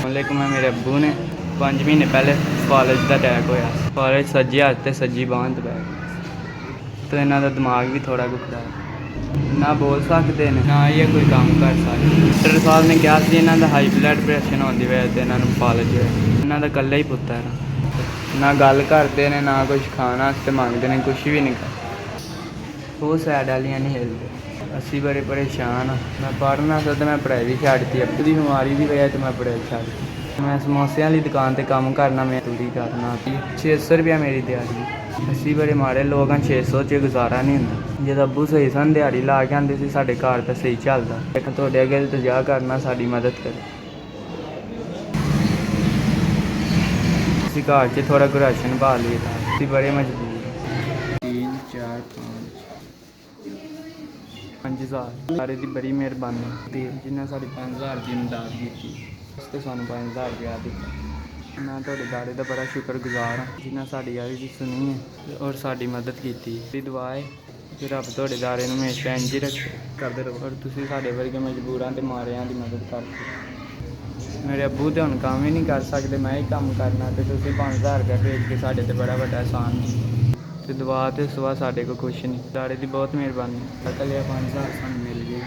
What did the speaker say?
वालेकुम। मेरे अब्बू ने 5 महीने पहले फालज का अटैक होया। फालज सज्जे हत्थ ते सज्जी बांह ते पै गई। तो इन्हों का दिमाग भी थोड़ा कुकड़ा है, ना बोल सकते हैं ना ये कोई काम कर सकते। डॉक्टर साहब ने कहा कि इन्हों का हाई ब्लड प्रेशर होने की वजह से इन्होंने फालज होया। इन्हों का कल्ला ही पुत्तर है, ना गल करते हैं ना कुछ खाना मंगते हैं, कुछ भी नहीं करते। वो सैड वालियां नहीं हिलते। असी बड़े परेशान हाँ। मैं पढ़ना था तो मैं पढ़ाई भी छड्डती। अब्बू की बीमारी की वजह तो मैं पढ़ाई छड्डती। मैं समोसे वाली दुकान पर काम करना, मैं पूरी करना। 600 रुपया मेरी दिहाड़ी। असी बड़े माड़े लोग हाँ, 600 च गुजारा नहीं होंदा। जो अब्बू सही सन दिहाड़ी ला के आते थे, साढ़े घर तो सही चलता। एक तुहाडे अगे इल्तजा करना, साड़ी मदद करो। असी घर च थोड़ा कोई राशन पा लिए था, असी बड़े मजबूर। 3 4 5 हज़ार सारे की बड़ी मेहरबानी जिन्हें साड़ी 5000 की इमदाद की। उस तो सानू 5000 रुपया दिता। मैं तुहाडे दारे का बड़ा शुक्रगुजार हाँ, जिन्हें साड़ी गल की सुनी है और साड़ी मदद की। दुआ है कि रब तुहाडे दारे नूं हमेशा इंज ही रखे करते रहो और तुसीं साडे वर्गे मजबूरां ते मारियां की मदद करते। मेरे अब्बू तो हुण काम ही नहीं कर सकते, मैं ही काम करना, तो तुसीं 5000 रुपया भेज के साडे ते बड़ा वड्डा एहसान तो दुआ तो सुबह साढ़े को कुछ नहीं। दारे की बहुत मेहरबानी। कल 5000 सानू मिल गई।